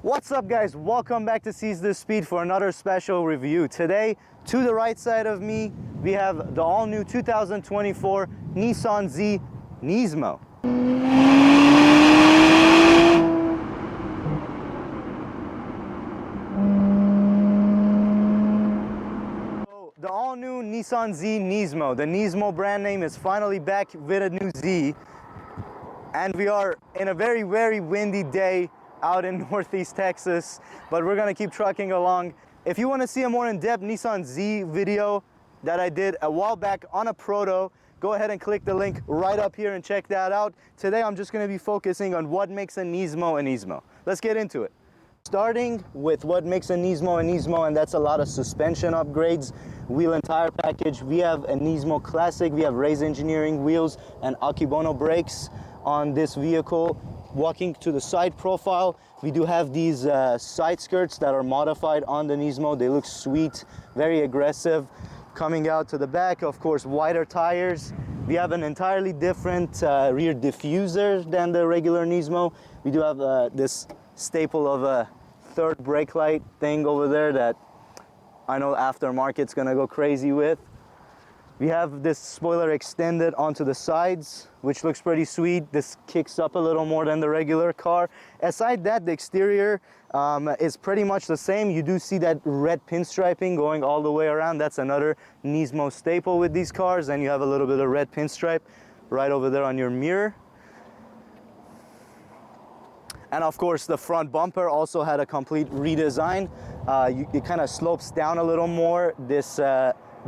What's up guys, welcome back to Seize the Speed for another special review. Today, to the right side of me, we have the all-new 2024 Nissan Z Nismo. The all-new Nissan Z Nismo. The Nismo brand name is finally back with a new Z. And we are in a very, very windy day out in Northeast Texas, but we're gonna keep trucking along. If you wanna see a more in-depth Nissan Z video that I did a while back on a proto, go ahead and click the link right up here and check that out. Today I'm just gonna be focusing on what makes a Nismo. Let's get into it. Starting with what makes a Nismo, and that's a lot of suspension upgrades, wheel and tire package. We have a Nismo Classic, we have Race Engineering wheels and Akebono brakes on this vehicle. Walking to the side profile, we do have these side skirts that are modified on the Nismo. They look sweet, very aggressive. Coming out to the back, of course, wider tires. We have an entirely different rear diffuser than the regular Nismo. We do have this staple of a third brake light thing over there that I know aftermarket's gonna go crazy with. We have this spoiler extended onto the sides, which looks pretty sweet. This kicks up a little more than the regular car. Aside that, the exterior is pretty much the same. You do see that red pinstriping going all the way around. That's another Nismo staple with these cars. And you have a little bit of red pinstripe right over there on your mirror. And of course, the front bumper also had a complete redesign. It kind of slopes down a little more. This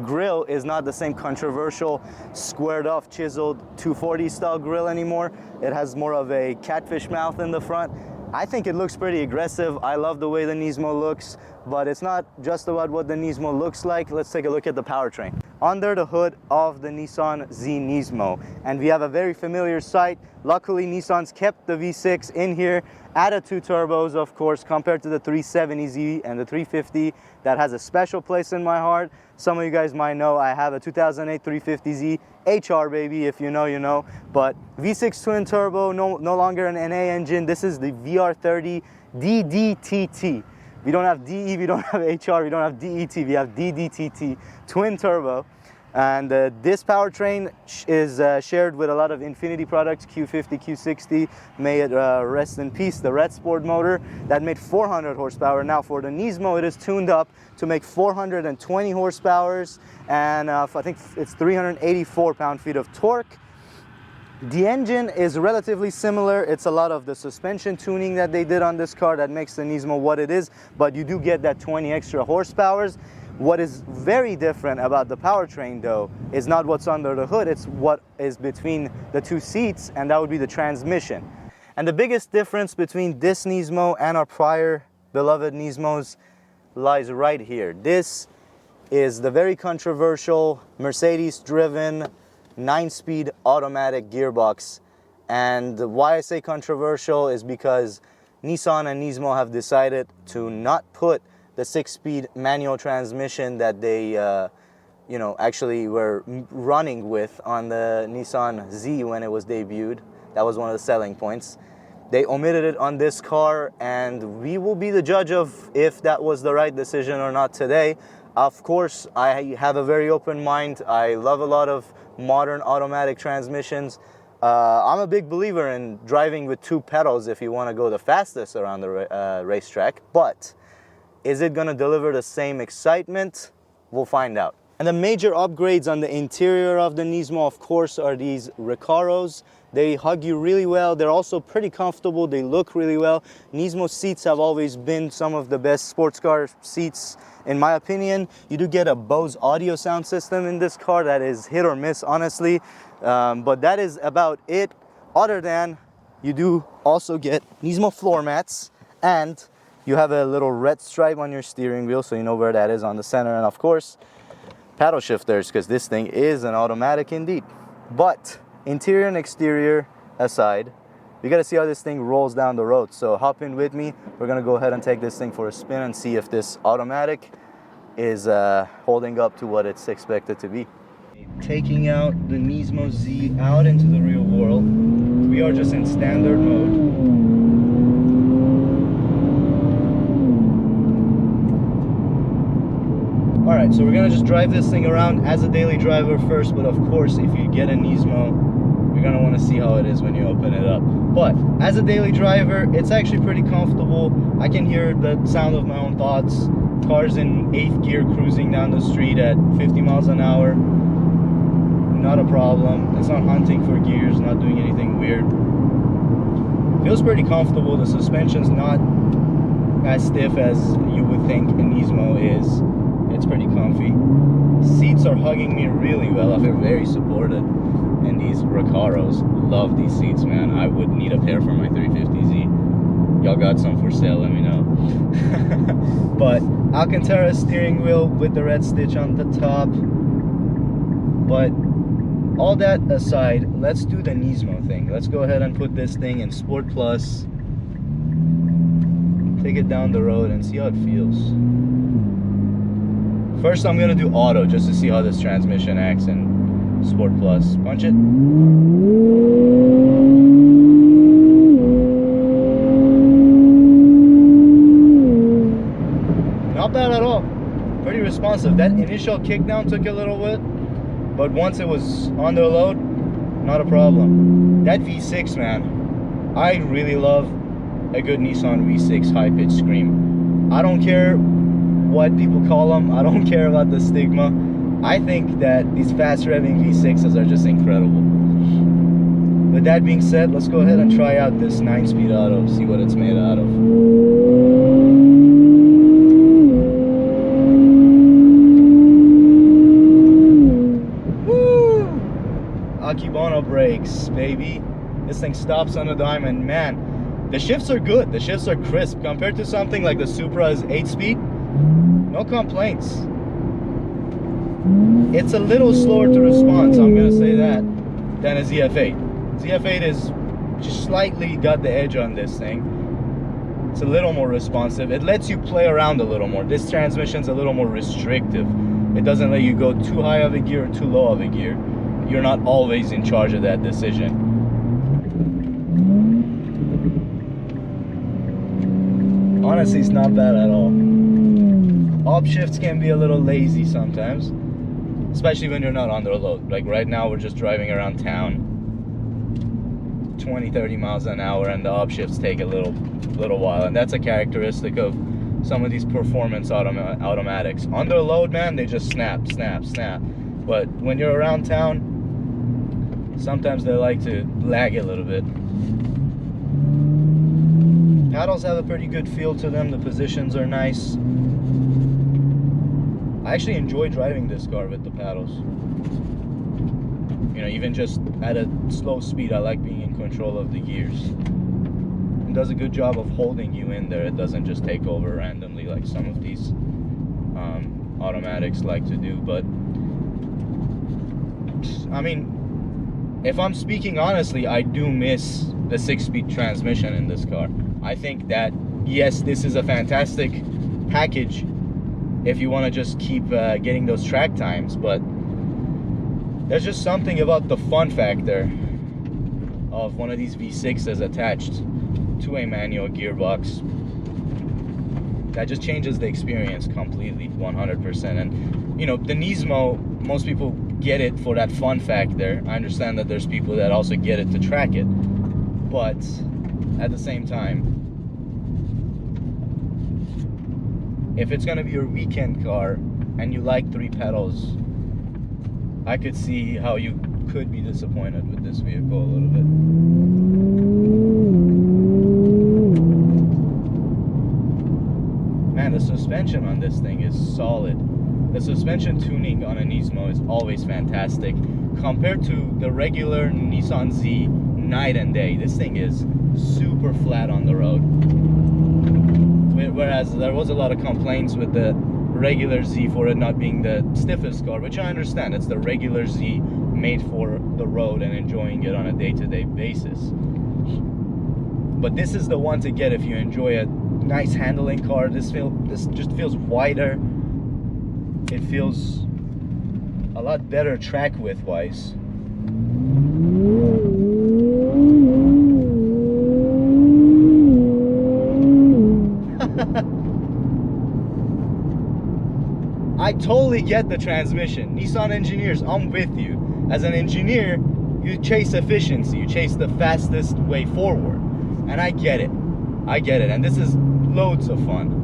grill is not the same controversial squared off chiseled 240 style grill anymore. It has more of a catfish mouth in the front. I think it looks pretty aggressive. I love the way the Nismo looks, but it's not just about what the Nismo looks like. Let's take a look at the powertrain. Under the hood of the Nissan Z Nismo, and we have a very familiar sight. Luckily, Nissan's kept the V6 in here, added 2 turbos, of course, compared to the 370Z and the 350. That has a special place in my heart. Some of you guys might know I have a 2008 350Z HR, baby. If you know, you know. But V6 twin turbo, no longer an NA engine. This is the VR30 DDTT. We don't have DE, we don't have HR, we don't have DET, we have DDTT, twin turbo. And this powertrain is shared with a lot of Infiniti products, Q50, Q60. May it rest in peace, the Red Sport motor that made 400 horsepower. Now for the Nismo, it is tuned up to make 420 horsepower, and I think it's 384 pound-feet of torque. The engine is relatively similar. It's a lot of the suspension tuning that they did on this car that makes the Nismo what it is, but you do get that 20 extra horsepower. What is very different about the powertrain though is not what's under the hood, it's what is between the two seats, and that would be the transmission. And the biggest difference between this Nismo and our prior beloved Nismos lies right here. This is the very controversial Mercedes-driven 9-speed automatic gearbox. And why I say controversial is because Nissan and Nismo have decided to not put the 6-speed manual transmission that they actually were running with on the Nissan Z when it was debuted. That was one of the selling points. They omitted it on this car, and we will be the judge of if that was the right decision or not today. Of course, I have a very open mind. I love a lot of modern automatic transmissions. I'm a big believer in driving with 2 pedals if you want to go the fastest around the racetrack, but is it going to deliver the same excitement? We'll find out. And the major upgrades on the interior of the Nismo, of course, are these Recaros. They hug you really well. They're also pretty comfortable. They look really well. Nismo seats have always been some of the best sports car seats, in my opinion. You do get a Bose audio sound system in this car that is hit or miss, honestly. But that is about it. Other than you do also get Nismo floor mats, and you have a little red stripe on your steering wheel, so you know where that is on the center. And of course, paddle shifters, because this thing is an automatic indeed. But interior and exterior aside, you got to see how this thing rolls down the road. So hop in with me. We're going to go ahead and take this thing for a spin and see if this automatic is holding up to what it's expected to be. Taking out the Nismo Z out into the real world, we are just in standard mode. Alright, so we're gonna just drive this thing around as a daily driver first, but of course if you get a Nismo, you're gonna want to see how it is when you open it up. But as a daily driver, it's actually pretty comfortable. I can hear the sound of my own thoughts. Cars in 8th gear cruising down the street at 50 miles an hour. Not a problem. It's not hunting for gears, not doing anything weird. Feels pretty comfortable. The suspension's not as stiff as you would think a Nismo is. It's pretty comfy. Seats are hugging me really well. I feel very supported. And these Recaros, love these seats, man. I would need a pair for my 350Z. Y'all got some for sale, let me know. But Alcantara steering wheel with the red stitch on the top. But all that aside, let's do the Nismo thing. Let's go ahead and put this thing in Sport Plus. Take it down the road and see how it feels. First, I'm gonna do auto just to see how this transmission acts in Sport Plus. Punch it. Not bad at all. Pretty responsive. That initial kickdown took a little bit, but once it was on the load, not a problem. That V6, man, I really love a good Nissan V6 high-pitched scream. I don't care what people call them. I don't care about the stigma. I think that these fast-revving V6s are just incredible. With that being said, let's go ahead and try out this 9-speed auto, see what it's made out of. Akebono brakes, baby. This thing stops on a dime, and man, the shifts are good. The shifts are crisp compared to something like the Supra's 8-speed. No complaints. It's a little slower to respond, so I'm gonna say that, than a ZF8. ZF8 is just slightly got the edge on this thing. It's a little more responsive. It lets you play around a little more. This transmission's a little more restrictive. It doesn't let you go too high of a gear or too low of a gear. You're not always in charge of that decision. Honestly, it's not bad at all. Op shifts can be a little lazy sometimes, especially when you're not under load. Like right now, we're just driving around town 20-30 miles an hour, and the op shifts take a little while, and that's a characteristic of some of these performance automatics. Under load, man, they just snap. But when you're around town, sometimes they like to lag a little bit. Paddles have a pretty good feel to them. The positions are nice. I actually enjoy driving this car with the paddles. You know, even just at a slow speed, I like being in control of the gears. It does a good job of holding you in there. It doesn't just take over randomly like some of these automatics like to do. But I mean, if I'm speaking honestly, I do miss the 6-speed transmission in this car. I think that, yes, this is a fantastic package if you want to just keep getting those track times, but there's just something about the fun factor of one of these V6s attached to a manual gearbox that just changes the experience completely, 100%. And you know, the Nismo, most people get it for that fun factor. I understand that there's people that also get it to track it, but at the same time, if it's gonna be your weekend car and you like 3 pedals, I could see how you could be disappointed with this vehicle a little bit. Man, the suspension on this thing is solid. The suspension tuning on a Nismo is always fantastic. Compared to the regular Nissan Z, night and day. This thing is super flat on the road. Whereas there was a lot of complaints with the regular Z for it not being the stiffest car, which I understand. It's the regular Z made for the road and enjoying it on a day-to-day basis. But this is the one to get if you enjoy a nice handling car. This just feels wider. It feels a lot better track width wise. I totally get the transmission. Nissan engineers, I'm with you. As an engineer, you chase efficiency, you chase the fastest way forward. And I get it. I get it. And this is loads of fun.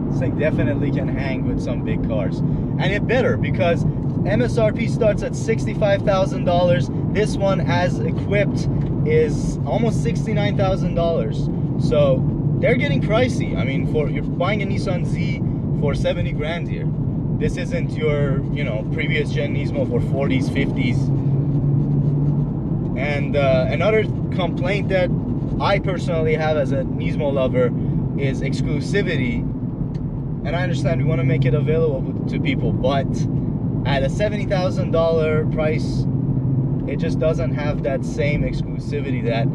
This thing definitely can hang with some big cars. And it better, because MSRP starts at $65,000. This one, as equipped, is almost $69,000. So they're getting pricey. I mean, you're buying a Nissan Z for 70 grand here. This isn't your, previous gen Nismo for 40s, 50s. And another complaint that I personally have as a Nismo lover is exclusivity. And I understand we want to make it available to people, but at a $70,000 price, it just doesn't have that same exclusivity that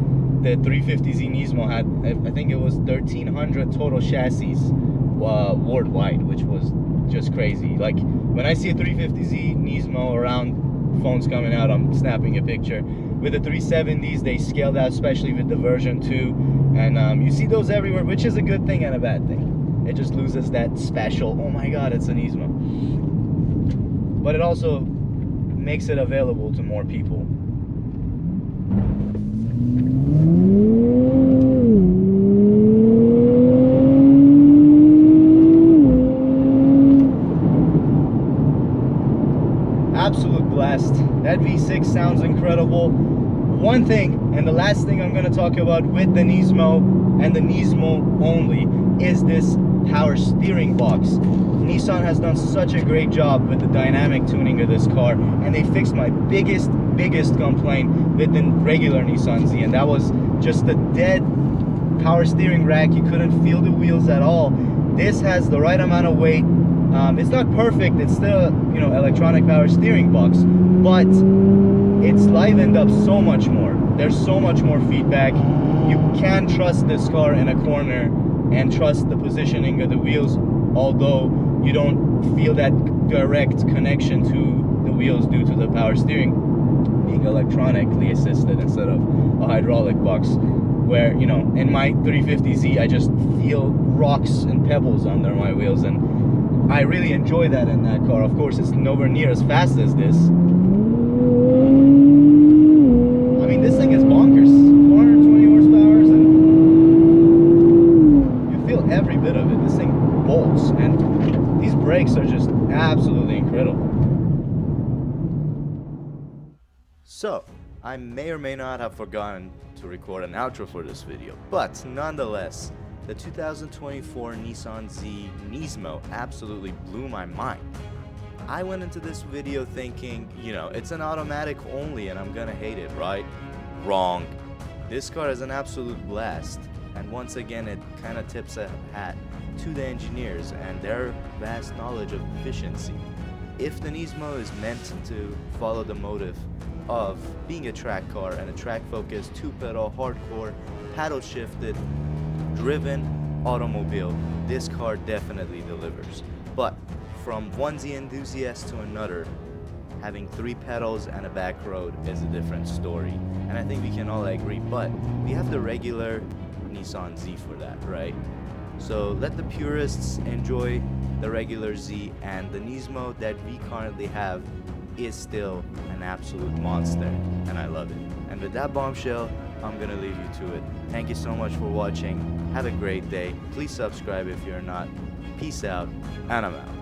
the 350Z Nismo had. I think it was 1,300 total chassis worldwide, which was just crazy. Like, when I see a 350Z Nismo around, phones coming out, I'm snapping a picture. With the 370s, they scaled out, especially with the version 2, and you see those everywhere, which is a good thing and a bad thing. It just loses that special, oh my god, it's a Nismo. But it also makes it available to more people. Absolute blast. That V6 sounds incredible. One thing, and the last thing I'm going to talk about with the Nismo and the Nismo only, is this power steering box. Nissan has done such a great job with the dynamic tuning of this car, and they fixed my biggest complaint with the regular Nissan Z, and that was just the dead power steering rack. You couldn't feel the wheels at all. This has the right amount of weight. It's not perfect, it's still, electronic power steering box, but it's livened up so much more. There's so much more feedback. You can trust this car in a corner and trust the positioning of the wheels, although you don't feel that direct connection to the wheels due to the power steering being electronically assisted instead of a hydraulic box, where, in my 350Z, I just feel rocks and pebbles under my wheels, and I really enjoy that in that car. Of course, it's nowhere near as fast as this. I mean, this thing is bonkers. 420 horsepower, and you feel every bit of it. This thing bolts, and these brakes are just absolutely incredible. So, I may or may not have forgotten to record an outro for this video, but nonetheless, the 2024 Nissan Z Nismo absolutely blew my mind. I went into this video thinking, it's an automatic only and I'm gonna hate it, right? Wrong. This car is an absolute blast, and once again it kind of tips a hat to the engineers and their vast knowledge of efficiency. If the Nismo is meant to follow the motive of being a track car and a track-focused, two-pedal, hardcore, paddle-shifted, driven automobile, this car definitely delivers. But from one Z enthusiast to another, having 3 pedals and a back road is a different story, and I think we can all agree. But we have the regular Nissan Z for that, right? So let the purists enjoy the regular Z, and the Nismo that we currently have is still an absolute monster, and I love it. And with that bombshell, I'm gonna leave you to it. Thank you so much for watching. Have a great day. Please subscribe if you're not. Peace out, and I'm out.